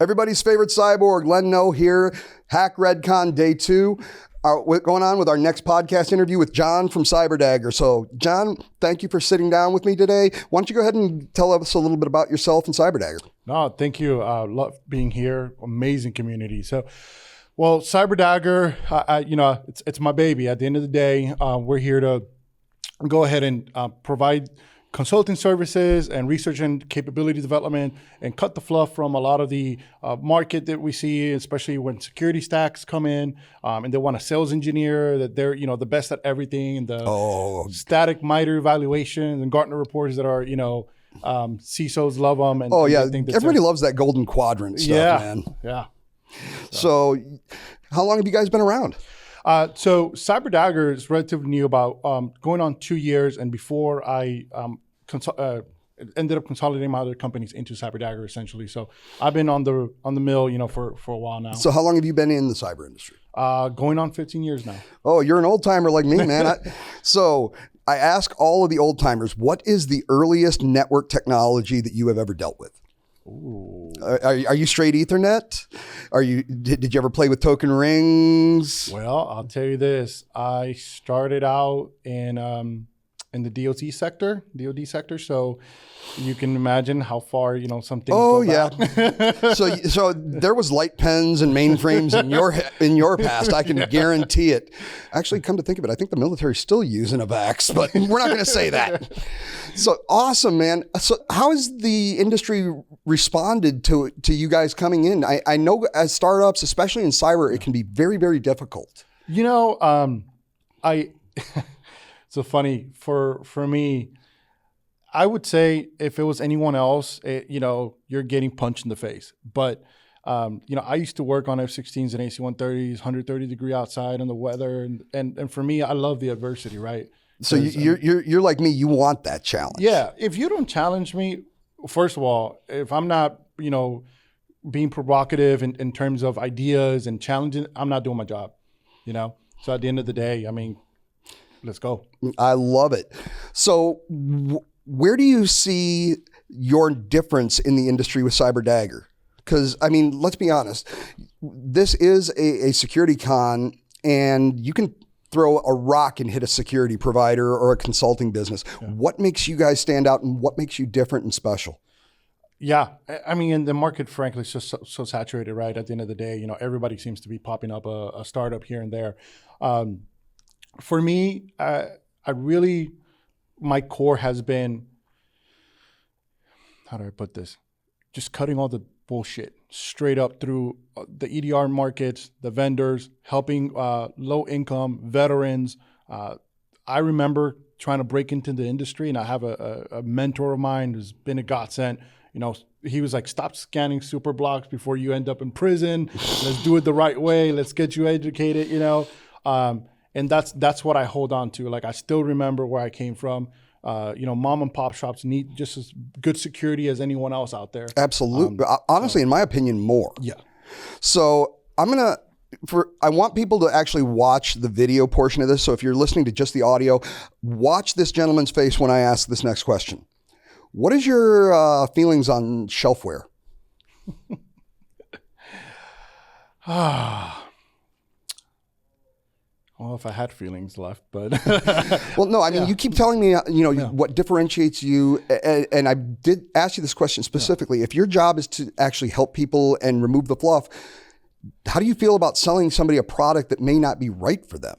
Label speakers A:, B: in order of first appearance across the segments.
A: Everybody's favorite cyborg, Len No here, Hack Redcon Day 2. What's going on with our next podcast interview with John from Cyber Dagger. So, John, thank you for sitting down with me today. Why don't you go ahead and tell us a little bit about yourself and Cyber Dagger?
B: No, thank you. Love being here. Amazing community. So, well, Cyber Dagger, it's my baby. At the end of the day, we're here to go ahead and provide consulting services and research and capability development and cut the fluff from a lot of the market that we see, especially when security stacks come in and they want a sales engineer that they're, the best at everything, and the static MITRE evaluations and Gartner reports that are, CISOs love them. And,
A: everybody loves that golden quadrant stuff, man.
B: Yeah.
A: So how long have you guys been around?
B: So Cyber Dagger is relatively new, about going on 2 years, and before I ended up consolidating my other companies into Cyber Dagger, essentially. So I've been on the mill, for a while now.
A: So how long have you been in the cyber industry?
B: Going on 15 years now.
A: Oh, you're an old timer like me, man. So I ask all of the old timers, what is the earliest network technology that you have ever dealt with?
B: Ooh.
A: Are you straight Ethernet? Did you ever play with token rings?
B: Well, I'll tell you this. I started out in the DoD sector. So you can imagine how far, some things go back. So there was light pens and mainframes in your past. I can guarantee it. Actually, come to think of it, I think the military's still using a VAX, but we're not going to say that. So awesome, man. So how has the industry responded to you guys coming in? I know as startups, especially in cyber, it can be very, very difficult. So funny for me, I would say if it was anyone else, you're getting punched in the face. But I used to work on F-16s and AC-130s, 130 degree outside in the weather, and for me, I love the adversity, right?
A: So you're like me. You want that challenge.
B: Yeah. If you don't challenge me, first of all, if I'm not being provocative in terms of ideas and challenging, I'm not doing my job. So at the end of the day, let's go.
A: I love it. So where do you see your difference in the industry with Cyber Dagger? Because, let's be honest, this is a security con, and you can throw a rock and hit a security provider or a consulting business. Yeah. What makes you guys stand out, and what makes you different and special?
B: Yeah. And the market, frankly, is just so saturated, right? At the end of the day, everybody seems to be popping up a startup here and there. For me, my core has been, how do I put this? Just cutting all the bullshit straight up through the EDR markets, the vendors, helping low income veterans. I remember trying to break into the industry, and I have a mentor of mine who's been a godsend. He was like, stop scanning super blocks before you end up in prison. Let's do it the right way. Let's get you educated, And that's what I hold on to. Like, I still remember where I came from. Mom and pop shops need just as good security as anyone else out there.
A: Absolutely. Honestly, in my opinion, more.
B: Yeah.
A: So I want people to actually watch the video portion of this. So if you're listening to just the audio, watch this gentleman's face when I ask this next question. What is your feelings on shelfware?
B: Well, if I had feelings left, but
A: well, no, you keep telling me, what differentiates you. And I did ask you this question specifically. If your job is to actually help people and remove the fluff, how do you feel about selling somebody a product that may not be right for them?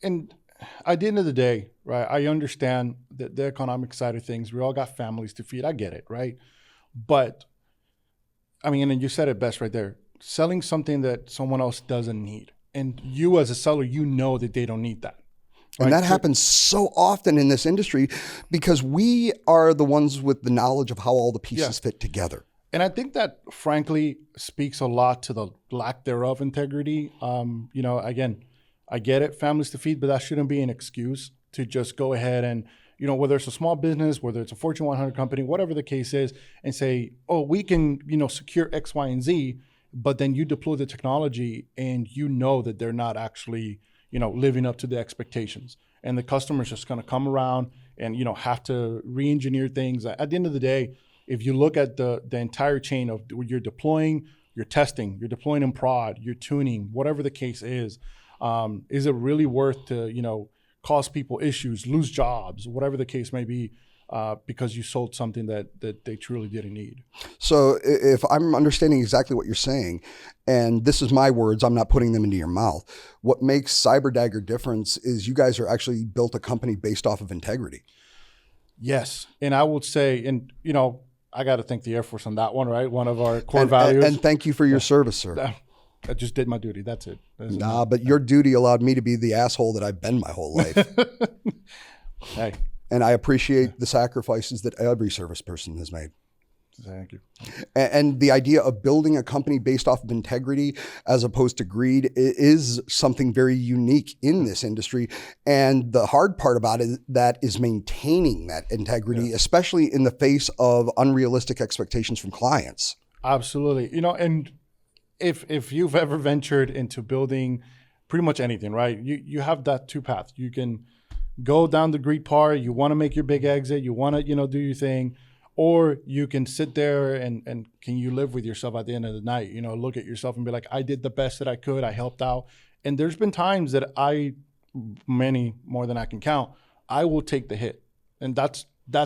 B: And at the end of the day, right, I understand that the economic side of things, we all got families to feed. I get it, right? But and you said it best right there, selling something that someone else doesn't need. And you as a seller, that they don't need that. Right?
A: And that happens so often in this industry because we are the ones with the knowledge of how all the pieces fit together.
B: And I think that, frankly, speaks a lot to the lack thereof integrity. Again, I get it, families to feed, but that shouldn't be an excuse to just go ahead and, whether it's a small business, whether it's a Fortune 100 company, whatever the case is, and say, oh, we can, secure X, Y, and Z. But then you deploy the technology and that they're not actually, living up to the expectations. And the customer's just going to come around and, have to re-engineer things. At the end of the day, if you look at the entire chain of you're deploying, you're testing, you're deploying in prod, you're tuning, whatever the case is it really worth to, cause people issues, lose jobs, whatever the case may be, because you sold something that they truly didn't need.
A: So if I'm understanding exactly what you're saying, and this is my words, I'm not putting them into your mouth, what makes Cyber Dagger different is you guys are actually built a company based off of integrity.
B: Yes. And I would say, and I got to thank the Air Force on that one, right? One of our core values.
A: And thank you for your service, sir.
B: I just did my duty. That's it.
A: But your duty allowed me to be the asshole that I've been my whole life.
B: Hey.
A: And I appreciate the sacrifices that every service person has made.
B: Thank you.
A: And the idea of building a company based off of integrity as opposed to greed is something very unique in this industry. And the hard part about it that is maintaining that integrity, especially in the face of unrealistic expectations from clients.
B: Absolutely. And if you've ever ventured into building pretty much anything, right? You have that two paths. You can go down the greed part. You want to make your big exit. You want to, do your thing. Or you can sit there and can you live with yourself at the end of the night? Look at yourself and be like, I did the best that I could. I helped out. And there's been times that many more than I can count, I will take the hit. And that's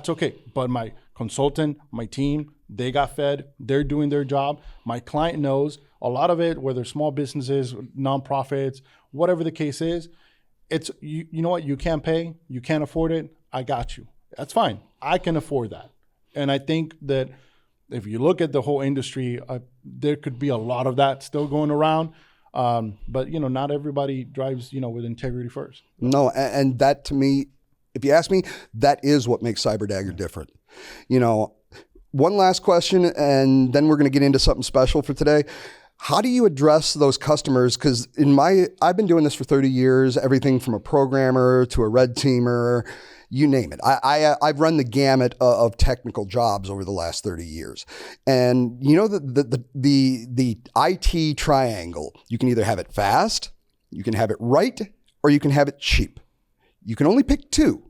B: okay. But my consultant, my team, they got fed. They're doing their job. My client knows a lot of it, whether small businesses, nonprofits, whatever the case is, it's, you know what, you can't pay, you can't afford it. I got you. That's fine. I can afford that. And I think that if you look at the whole industry, there could be a lot of that still going around. But, not everybody drives, with integrity first.
A: No, and that to me, if you ask me, that is what makes Cyber Dagger different. One last question, and then we're going to get into something special for today. How do you address those customers? Because I've been doing this for 30 years, everything from a programmer to a red teamer, you name it. I've run the gamut of technical jobs over the last 30 years. And the IT triangle, you can either have it fast, you can have it right, or you can have it cheap. You can only pick two.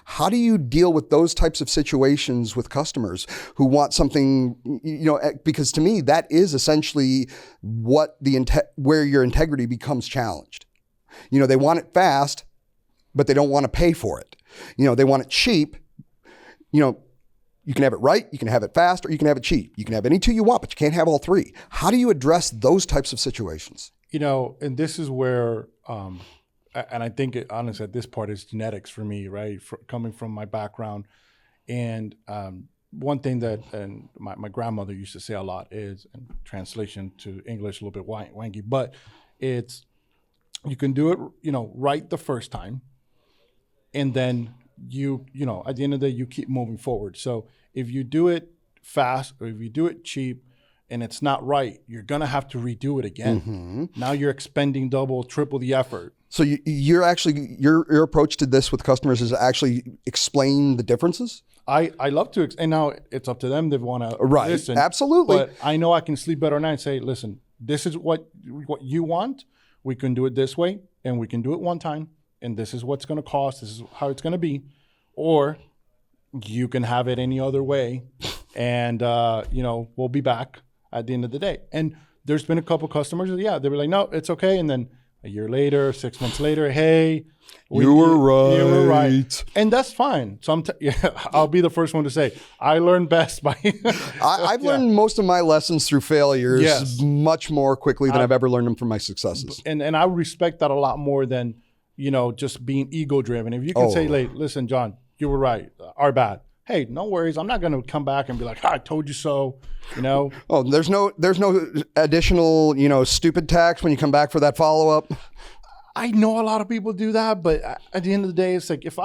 A: How do you deal with those types of situations with customers who want something, because to me, that is essentially what where your integrity becomes challenged. They want it fast, but they don't want to pay for it. They want it cheap. You can have it right, you can have it fast, or you can have it cheap. You can have any two you want, but you can't have all three. How do you address those types of situations?
B: And this is where, and I think honestly at this part is genetics for me, right? Coming from my background. And one thing that my grandmother used to say a lot is, in translation to English, a little bit wanky, but it's, you can do it, right the first time. And then at the end of the day, you keep moving forward. So if you do it fast or if you do it cheap and it's not right, you're going to have to redo it again. Mm-hmm. Now you're expending double, triple the effort.
A: So your approach to this with customers is actually explain the differences?
B: I love to, and now it's up to them. They want to listen.
A: Absolutely.
B: But I know I can sleep better at night and say, listen, this is what you want. We can do it this way, and we can do it one time, and this is what's going to cost. This is how it's going to be. Or you can have it any other way, and we'll be back at the end of the day. And there's been a couple customers, they were like, no, it's okay. And then a year later, 6 months later, hey,
A: you were right.
B: And that's fine. I'll be the first one to say, I learned best by...
A: I've learned most of my lessons through failures much more quickly than I've ever learned them from my successes.
B: And I respect that a lot more than, just being ego-driven. If you can say, listen, John, you were right, our bad. Hey, no worries. I'm not going to come back and be like, I told you so,
A: Oh, there's no additional, stupid tax when you come back for that follow-up.
B: I know a lot of people do that, but at the end of the day, it's like, if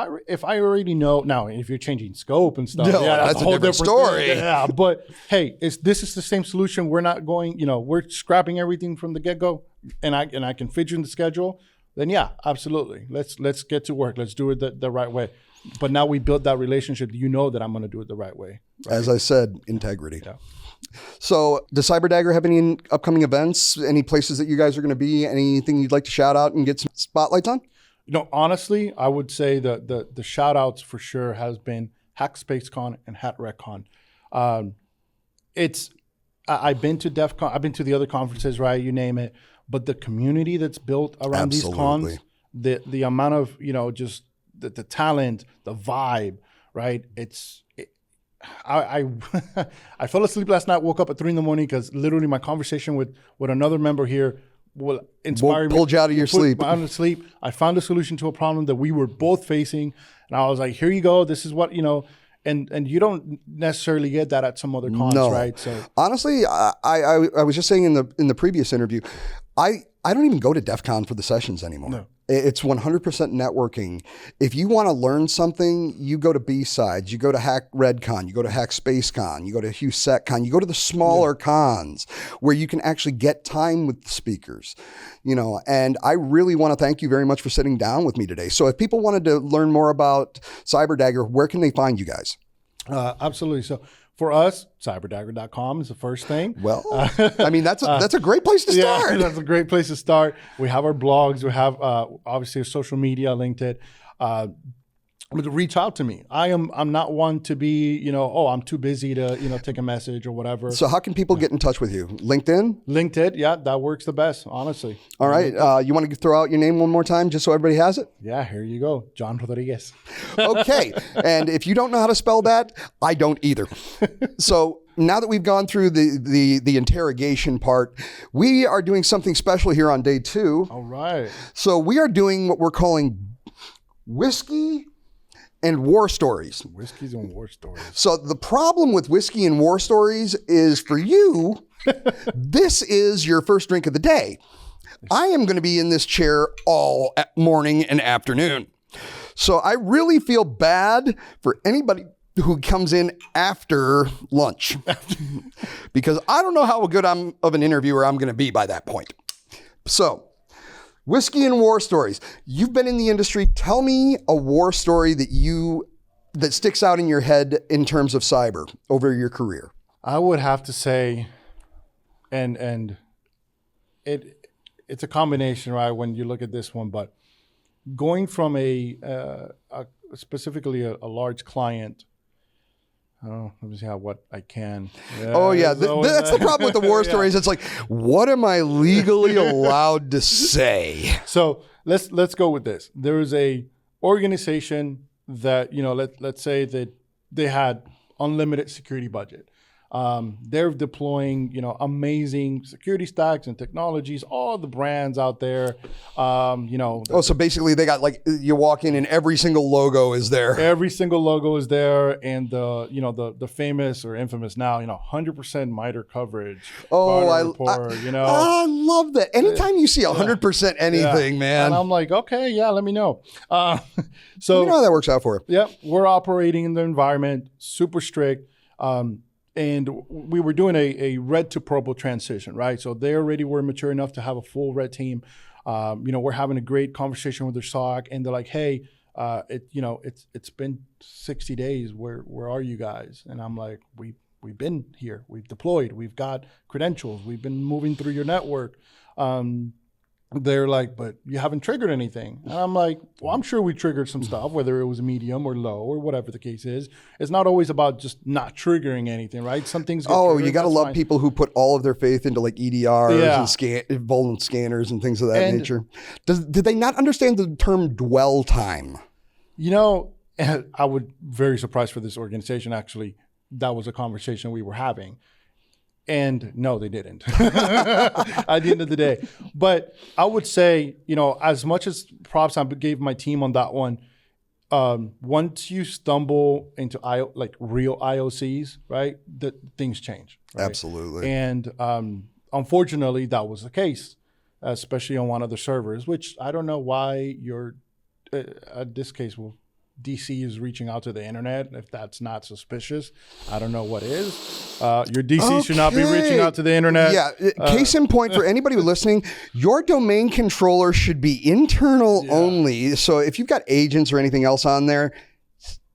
B: I already know, now if you're changing scope and stuff,
A: that's a whole different story.
B: Yeah, but hey, this is the same solution. We're not going, we're scrapping everything from the get-go, and I can fit you in the schedule. Then yeah, absolutely. Let's get to work. Let's do it the right way. But now we built that relationship. That I'm going to do it the right way. Right?
A: As I said, integrity.
B: Yeah.
A: So does Cyber Dagger have any upcoming events? Any places that you guys are going to be? Anything you'd like to shout out and get some spotlights on?
B: Honestly, I would say the shout outs for sure has been HackSpaceCon and HatRecCon. I've been to DEF CON, I've been to the other conferences, right? You name it. But the community that's built around these cons, the amount of, just the talent, the vibe, right? I I fell asleep last night, woke up at 3 a.m. because literally my conversation with another member here will inspire me.
A: Pulled you out of your sleep.
B: Out of sleep. I found a solution to a problem that we were both facing. And I was like, here you go. This is what, and you don't necessarily get that at some other cons, right? So
A: honestly, I was just saying in the previous interview, I don't even go to DEF CON for the sessions anymore.
B: No.
A: It's 100% networking. If you want to learn something, you go to B-Sides, you go to Hack RedCon, you go to Hack SpaceCon, you go to HughSecCon, you go to the smaller cons where you can actually get time with the speakers, and I really want to thank you very much for sitting down with me today. So if people wanted to learn more about Cyber Dagger, where can they find you guys?
B: Absolutely. So for us, cyberdagger.com is the first thing.
A: Well, I mean, that's a great place to start.
B: Yeah, that's a great place to start. We have our blogs. We have obviously a social media, LinkedIn. But reach out to me. I'm not one to be, I'm too busy to, take a message or whatever.
A: So how can people get in touch with you? LinkedIn?
B: LinkedIn, yeah, that works the best, honestly.
A: All right. You want to throw out your name one more time just so everybody has it?
B: Yeah, here you go. John Rodriguez.
A: Okay. And if you don't know how to spell that, I don't either. So now that we've gone through the interrogation part, we are doing something special here on day 2.
B: All right.
A: So we are doing what we're calling whiskey and war stories.
B: Whiskeys and war stories.
A: So the problem with whiskey and war stories is for you, this is your first drink of the day. I am going to be in this chair all morning and afternoon. So I really feel bad for anybody who comes in after lunch because I don't know how good of an interviewer I'm going to be by that point. So whiskey and war stories. You've been in the industry. Tell me a war story that sticks out in your head in terms of cyber over your career.
B: I would have to say, and it's a combination, right? When you look at this one, but going from specifically a large client. Oh, let me see what I can. Yeah,
A: that's the problem with the war stories. It's like, what am I legally allowed to say?
B: So let's go with this. There is a organization that, let's say that they had unlimited security budget. They're deploying, amazing security stacks and technologies, all the brands out there.
A: So basically they got you walk in and every single logo is there.
B: Every single logo is there. And the famous or infamous now, 100% MITRE coverage.
A: Oh, I love that. Anytime you see 100% anything, man.
B: And I'm like, okay, yeah, let me know. So
A: let me know how that works out for you.
B: Yeah, we're operating in the environment, super strict. And we were doing a red to purple transition, right? So they already were mature enough to have a full red team. We're having a great conversation with their SOC, and they're like, "Hey, it's been 60 days. Where are you guys?" And I'm like, "We've been here. We've deployed. We've got credentials. We've been moving through your network." They're like, "But you haven't triggered anything." And I'm like, "Well, I'm sure we triggered some stuff, whether it was medium or low or whatever the case is. It's not always about just not triggering anything, right? Some things get triggered,
A: you got to love people who put all of their faith into EDRs and vulnerable scanners and things of that nature. Did they not understand the term dwell time?
B: I would very surprised for this organization, actually. That was a conversation we were having. And no, they didn't at the end of the day. But I would say, as much as props I gave my team on that one, once you stumble into real IOCs, right, things change. Right?
A: Absolutely.
B: And unfortunately, that was the case, especially on one of the servers, which I don't know why this case DC is reaching out to the internet. If that's not suspicious, I don't know what is. Your DC should not be reaching out to the internet.
A: Yeah. Case in point for anybody listening, your domain controller should be internal only. So if you've got agents or anything else on there,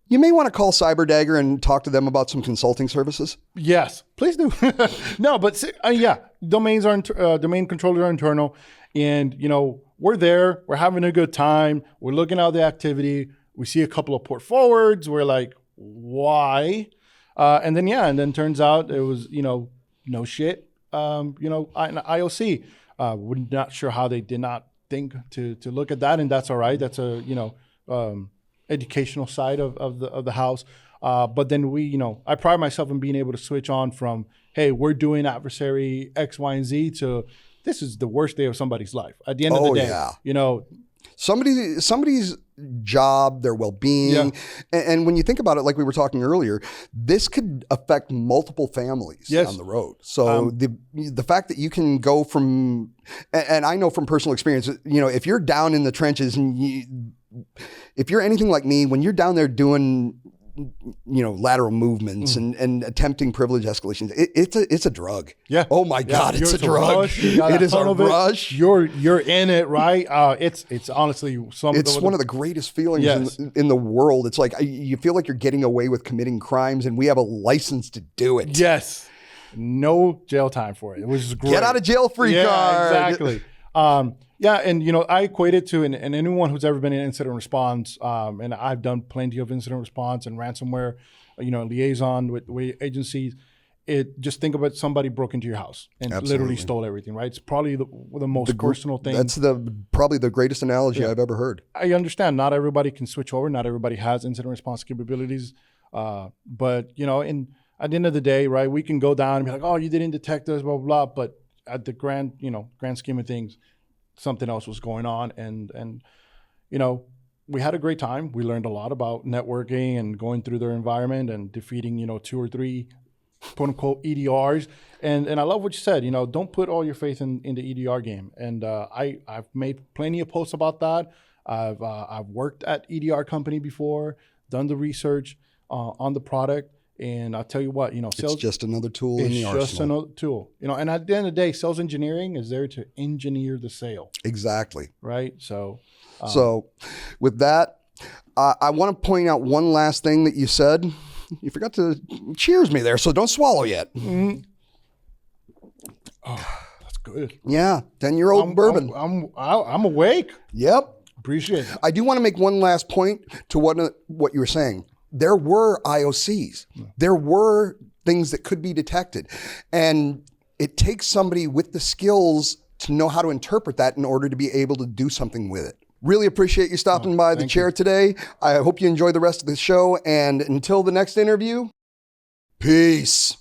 A: you may want to call Cyber Dagger and talk to them about some consulting services.
B: Yes, please do. No, but domain controllers are internal, and we're there. We're having a good time. We're looking at the activity. We see a couple of port forwards. We're like, why? And then turns out it was, no shit. IOC, we're not sure how they did not think to look at that, and that's all right. That's a educational side of the house. But then I pride myself in being able to switch on from, hey, we're doing Adversary X, Y, and Z to this is the worst day of somebody's life. At the end of the day,
A: somebody's job, their well-being. And when you think about it, like we were talking earlier, this could affect multiple families down the road. So the fact that you can go from, and I know from personal experience, if you're down in the trenches and if you're anything like me, when you're down there doing lateral movements and attempting privilege escalations, it's a drug.
B: Yeah.
A: Oh my God, it's a drug. It is a rush.
B: You're in it, right? It's honestly
A: one of the greatest feelings in the world. It's like you feel like you're getting away with committing crimes, and we have a license to do it.
B: Yes. No jail time for it. It was great.
A: Get out of jail free card.
B: Exactly. And I equate it to, and anyone who's ever been in incident response, and I've done plenty of incident response and ransomware, liaison with agencies. Just think about somebody broke into your house and literally stole everything, right? It's probably the most personal thing.
A: That's probably the greatest analogy I've ever heard.
B: I understand not everybody can switch over. Not everybody has incident response capabilities. But at the end of the day, right, we can go down and be like, oh, you didn't detect us, blah, blah, blah. But at the grand scheme of things, something else was going on. And we had a great time. We learned a lot about networking and going through their environment and defeating, 2 or 3 quote unquote EDRs. And I love what you said, don't put all your faith in the EDR game. And I've made plenty of posts about that. I've worked at EDR company before, done the research on the product. And I'll tell you what, sales,
A: it's just another tool in the arsenal. It's just another
B: tool, and at the end of the day, sales engineering is there to engineer the sale.
A: Exactly.
B: Right. So
A: with that, I want to point out one last thing that you said. You forgot to cheers me there, so don't swallow yet.
B: Mm-hmm. Oh, that's good.
A: Yeah. 10-year-old bourbon.
B: I'm awake.
A: Yep.
B: Appreciate it.
A: I do want to make one last point to what you were saying. There were IOCs. There were things that could be detected. And it takes somebody with the skills to know how to interpret that in order to be able to do something with it. Really appreciate you stopping by the chair today. I hope you enjoy the rest of the show. And until the next interview, peace.